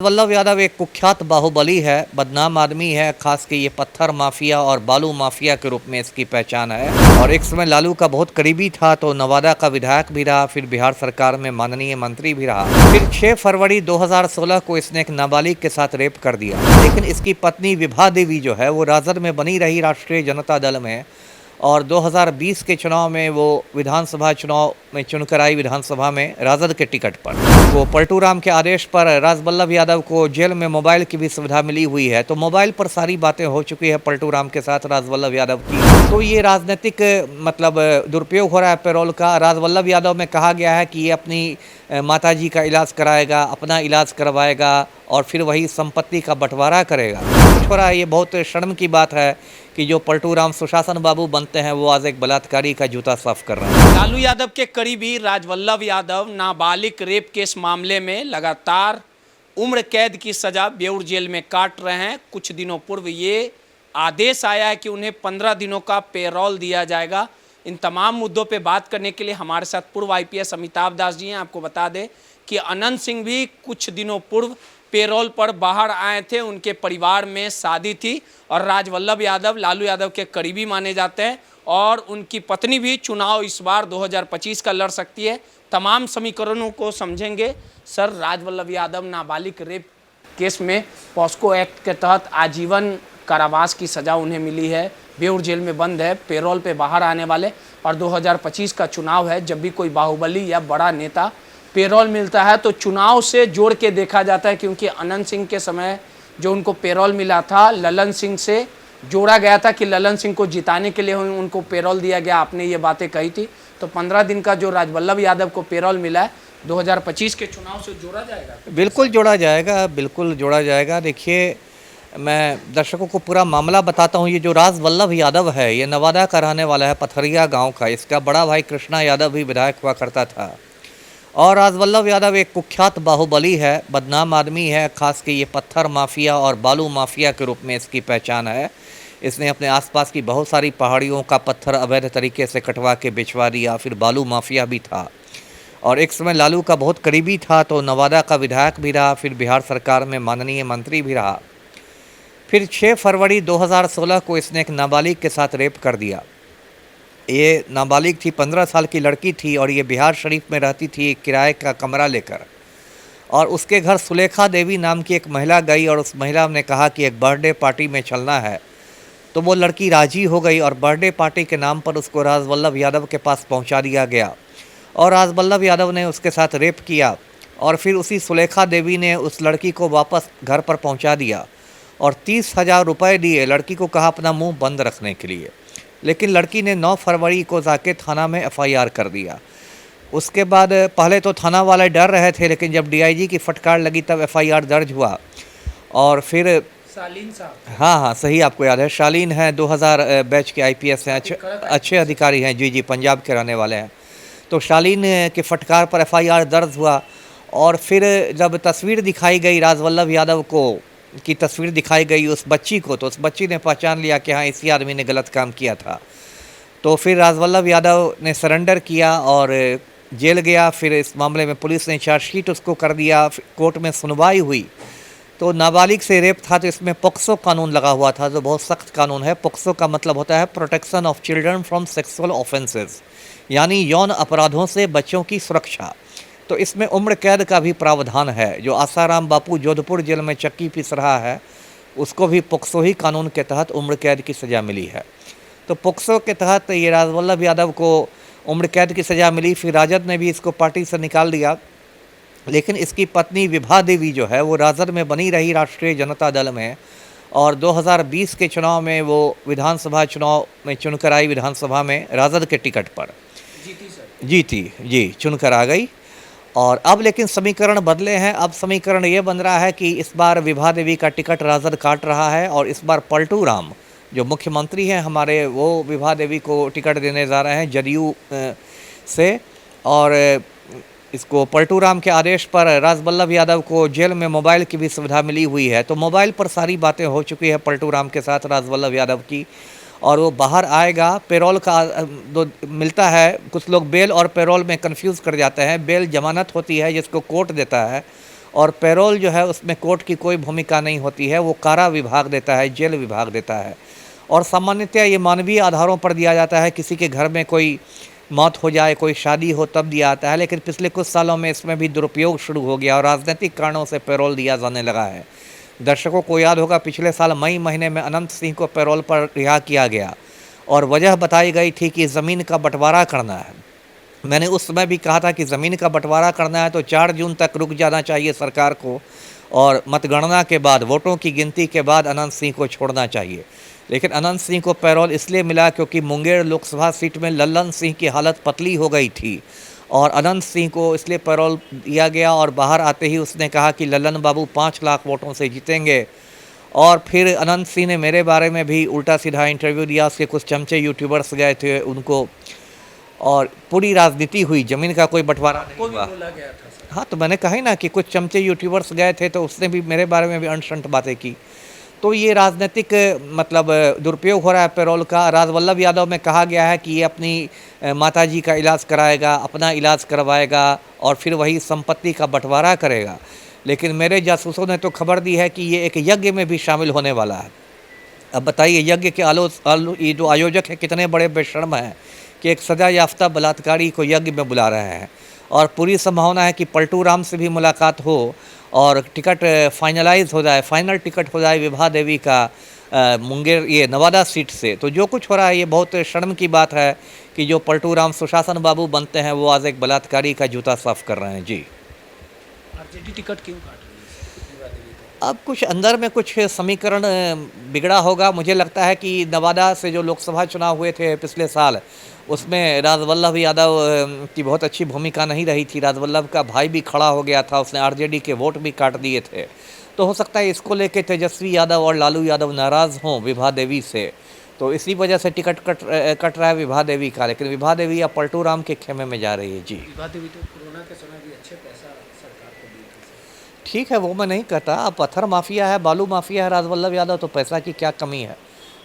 वल्लभ यादव एक कुख्यात बाहुबली है, बदनाम आदमी है। खास के ये पत्थर माफिया और बालू माफिया के रूप में इसकी पहचान है। और एक समय लालू का बहुत करीबी था, तो नवादा का विधायक भी रहा, फिर बिहार सरकार में माननीय मंत्री भी रहा। फिर 6 फरवरी 2016 को इसने एक नाबालिग के साथ रेप कर दिया। लेकिन इसकी पत्नी विभा देवी जो है वो राजद में बनी रही, राष्ट्रीय जनता दल में। और 2020 के चुनाव में वो विधानसभा चुनाव में चुनकर आई, विधानसभा में राजद के टिकट पर। वो पलटू राम के आदेश पर राजवल्लभ यादव को जेल में मोबाइल की भी सुविधा मिली हुई है, तो मोबाइल पर सारी बातें हो चुकी है पलटू राम के साथ राजवल्लभ यादव की। तो ये राजनीतिक दुरुपयोग हो रहा है पैरोल का। राजवल्लभ यादव में कहा गया है कि ये अपनी माताजी का इलाज कराएगा, अपना इलाज करवाएगा और फिर वही संपत्ति का बंटवारा करेगा। छोड़ा, ये बहुत शर्म की बात है कि जो पलटू राम सुशासन बाबू बनते हैं वो आज एक बलात्कारी का जूता साफ कर रहे हैं। लालू यादव के करीबी राजवल्लभ यादव नाबालिग रेप केस मामले में लगातार उम्र कैद की सजा बेउर जेल में काट रहे हैं। कुछ दिनों पूर्व ये आदेश आया है कि उन्हें 15 दिनों का पेरोल दिया जाएगा। इन तमाम मुद्दों पे बात करने के लिए हमारे साथ पूर्व आईपीएस अमिताभ दास जी हैं। आपको बता दें कि अनंत सिंह भी कुछ दिनों पूर्व पेरोल पर बाहर आए थे। उनके परिवार में शादी थी और राजवल्लभ यादव लालू यादव के करीबी माने जाते हैं और उनकी पत्नी भी चुनाव इस बार 2025 का लड़ सकती है। तमाम समीकरणों को समझेंगे। सर, राजवल्लभ यादव नाबालिग रेप केस में पॉस्को एक्ट के तहत आजीवन कारावास की सज़ा उन्हें मिली है, बेउर जेल में बंद है, पेरोल पे बाहर आने वाले। और 2025 का चुनाव है। जब भी कोई बाहुबली या बड़ा नेता पेरोल मिलता है तो चुनाव से जोड़ के देखा जाता है, क्योंकि अनंत सिंह के समय जो उनको पेरोल मिला था ललन सिंह से जोड़ा गया था कि ललन सिंह को जिताने के लिए उनको पेरोल दिया गया। आपने ये बातें कही थी। तो 15 दिन का जो राजवल्लभ यादव को पेरोल मिला है 2025 के चुनाव से जोड़ा जाएगा? बिल्कुल जोड़ा जाएगा, बिल्कुल जोड़ा जाएगा। देखिए, मैं दर्शकों को पूरा मामला बताता हूँ। ये जो राजवल्लभ यादव है ये नवादा का रहने वाला है, पथरिया गांव का। इसका बड़ा भाई कृष्णा यादव भी विधायक हुआ करता था। और राजवल्लभ यादव एक कुख्यात बाहुबली है, बदनाम आदमी है। खास के ये पत्थर माफिया और बालू माफिया के रूप में इसकी पहचान है। इसने अपने आसपास की बहुत सारी पहाड़ियों का पत्थर अवैध तरीके से कटवा के बेचवा दिया। फिर बालू माफिया भी था और एक समय लालू का बहुत करीबी था, तो नवादा का विधायक भी रहा, फिर बिहार सरकार में माननीय मंत्री भी रहा। फिर 6 फरवरी 2016 को इसने एक नाबालिग के साथ रेप कर दिया। ये नाबालिग थी, 15 साल की लड़की थी और ये बिहार शरीफ में रहती थी एक किराए का कमरा लेकर। और उसके घर सुलेखा देवी नाम की एक महिला गई और उस महिला ने कहा कि एक बर्थडे पार्टी में चलना है। तो वो लड़की राजी हो गई और बर्थडे पार्टी के नाम पर उसको राजवल्लभ यादव के पास पहुंचा दिया गया और राजवल्लभ यादव ने उसके साथ रेप किया। और फिर उसी सुलेखा देवी ने उस लड़की को वापस घर पर पहुँचा दिया और 30,000 रुपये दिए। लड़की को कहा अपना मुँह बंद रखने के लिए। लेकिन लड़की ने 9 फरवरी को जाके थाना में एफआईआर कर दिया। उसके बाद पहले तो थाना वाले डर रहे थे, लेकिन जब डीआईजी की फटकार लगी तब एफआईआर दर्ज हुआ। और फिर शालीन साहब, हाँ, सही आपको याद है, शालीन हैं, 2000 बैच के आईपीएस हैं, अच्छे अधिकारी हैं। जी, पंजाब के रहने वाले हैं। तो शालीन के फटकार पर एफआईआर दर्ज हुआ। और फिर जब तस्वीर दिखाई गई राजवल्लभ यादव को की तस्वीर दिखाई गई उस बच्ची को, तो उस बच्ची ने पहचान लिया कि हाँ, इसी आदमी ने गलत काम किया था। तो फिर राजवल्लभ यादव ने सरेंडर किया और जेल गया। फिर इस मामले में पुलिस ने चार्जशीट उसको कर दिया। कोर्ट में सुनवाई हुई तो नाबालिग से रेप था, तो इसमें पोक्सो कानून लगा हुआ था, जो बहुत सख्त कानून है। पोक्सो का मतलब होता है protection of children from sexual offences, यानी यौन अपराधों से बच्चों की सुरक्षा। तो इसमें उम्र कैद का भी प्रावधान है। जो आसाराम बापू जोधपुर जेल में चक्की पीस रहा है उसको भी पोक्सो ही कानून के तहत उम्र कैद की सज़ा मिली है। तो पोक्सो के तहत ये राजवल्लभ यादव को उम्र कैद की सज़ा मिली। फिर राजद ने भी इसको पार्टी से निकाल दिया। लेकिन इसकी पत्नी विभा देवी जो है वो राजद में बनी रही, राष्ट्रीय जनता दल में। और 2020 के चुनाव में वो विधानसभा चुनाव में चुनकर आई, विधानसभा में राजद के टिकट पर जीती। जी, चुनकर आ गई। और अब लेकिन समीकरण बदले हैं। अब समीकरण ये बन रहा है कि इस बार विभा देवी का टिकट राजद काट रहा है और इस बार पलटू राम जो मुख्यमंत्री हैं हमारे, वो विभा देवी को टिकट देने जा रहे हैं जदयू से। और इसको पलटू राम के आदेश पर राजवल्लभ यादव को जेल में मोबाइल की भी सुविधा मिली हुई है, तो मोबाइल पर सारी बातें हो चुकी है पलटू राम के साथ राजवल्लभ यादव की। और वो बाहर आएगा। पेरोल का मिलता है। कुछ लोग बेल और पेरोल में कंफ्यूज कर जाते हैं। बेल जमानत होती है जिसको कोर्ट देता है और पैरोल जो है उसमें कोर्ट की कोई भूमिका नहीं होती है, वो कारा विभाग देता है, जेल विभाग देता है। और सामान्यतः ये मानवीय आधारों पर दिया जाता है, किसी के घर में कोई मौत हो जाए, कोई शादी हो तब दिया जाता है, लेकिन पिछले कुछ सालों में इसमें भी दुरुपयोग शुरू हो गया और राजनीतिक कारणों से पैरोल दिया जाने लगा है। दर्शकों को याद होगा पिछले साल मई महीने में अनंत सिंह को पैरोल पर रिहा किया गया और वजह बताई गई थी कि ज़मीन का बंटवारा करना है। मैंने उस समय भी कहा था कि ज़मीन का बंटवारा करना है तो 4 जून तक रुक जाना चाहिए सरकार को और मतगणना के बाद, वोटों की गिनती के बाद अनंत सिंह को छोड़ना चाहिए। लेकिन अनंत सिंह को पैरोल इसलिए मिला क्योंकि मुंगेर लोकसभा सीट में लल्लन सिंह की हालत पतली हो गई थी और अनंत सिंह को इसलिए पैरोल दिया गया और बाहर आते ही उसने कहा कि लल्लन बाबू 5 लाख वोटों से जीतेंगे। और फिर अनंत सिंह ने मेरे बारे में भी उल्टा सीधा इंटरव्यू दिया, उसके कुछ चमचे यूट्यूबर्स गए थे उनको, और पूरी राजनीति हुई, ज़मीन का कोई बंटवारा नहीं हुआ। बोला गया था सर। हाँ, तो मैंने कहा ही ना कि कुछ चमचे यूट्यूबर्स गए थे तो उसने भी मेरे बारे में भी अनशंट बातें की। तो ये राजनीतिक मतलब दुरुपयोग हो रहा है पैरोल का। राजवल्लभ यादव में कहा गया है कि ये अपनी माताजी का इलाज कराएगा, अपना इलाज करवाएगा और फिर वही संपत्ति का बंटवारा करेगा। लेकिन मेरे जासूसों ने तो खबर दी है कि ये एक यज्ञ में भी शामिल होने वाला है। अब बताइए यज्ञ के ये जो आयोजक है कितने बड़े बेशर्म हैं कि एक सजा याफ्ता बलात्कारी को यज्ञ में बुला रहे हैं। और पूरी संभावना है कि पलटू राम से भी मुलाकात हो और टिकट फाइनलाइज हो जाए, फाइनल टिकट हो जाए विभा देवी का मुंगेर ये नवादा सीट से। तो जो कुछ हो रहा है ये बहुत शर्म की बात है कि जो पलटू राम सुशासन बाबू बनते हैं वो आज एक बलात्कारी का जूता साफ कर रहे हैं। जी, आरजेडी टिकट क्यों काट रही है विभा देवी को? अब कुछ अंदर में कुछ समीकरण बिगड़ा होगा। मुझे लगता है कि नवादा से जो लोकसभा चुनाव हुए थे पिछले साल, उसमें राजवल्लभ यादव की बहुत अच्छी भूमिका नहीं रही थी। राजवल्लभ का भाई भी खड़ा हो गया था, उसने आरजेडी के वोट भी काट दिए थे। तो हो सकता है इसको लेके तेजस्वी यादव और लालू यादव नाराज़ हों विभा देवी से, तो इसी वजह से टिकट कट रहा है विभा देवी का। लेकिन विभा देवी अब पलटू राम के खेमे में जा रही है। जी, विभा देवी तो कोरोना के समय भी अच्छे पैसा सरकार को दिए थे। ठीक है, वो मैं नहीं कहता। अब पत्थर माफिया है, बालू माफिया है राजवल्लभ यादव, तो पैसा की क्या कमी है?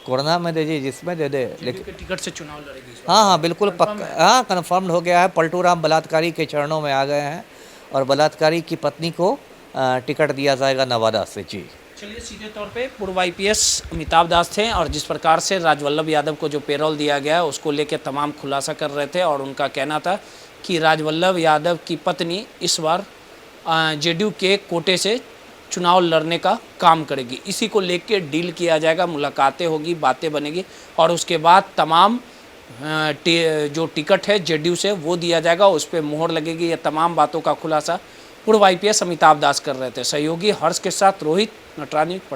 कोरोना में दे, जिसमें दे दे। लेकिन टिकट से चुनाव लड़ेगी इस बार। हाँ, बिल्कुल पक्का, हाँ, कन्फर्म्ड हो गया है। पलटू राम बलात्कारी के चरणों में आ गए हैं और बलात्कारी की पत्नी को टिकट दिया जाएगा नवादा से। जी, चलिए, सीधे तौर पे पूर्व आईपीएस अमिताभ दास थे और जिस प्रकार से राजवल्लभ यादव को जो पेरोल दिया गया है उसको लेकर तमाम खुलासा कर रहे थे और उनका कहना था कि राजवल्लभ यादव की पत्नी इस बार जेडीयू के कोटे से चुनाव लड़ने का काम करेगी। इसी को लेके डील किया जाएगा, मुलाकातें होगी, बातें बनेगी और उसके बाद तमाम जो टिकट है जेडीयू से वो दिया जाएगा, उस पर मोहर लगेगी। ये तमाम बातों का खुलासा पूर्व आईपीएस अमिताभ दास कर रहे थे। सहयोगी हर्ष के साथ रोहित, नटरानी, पटना।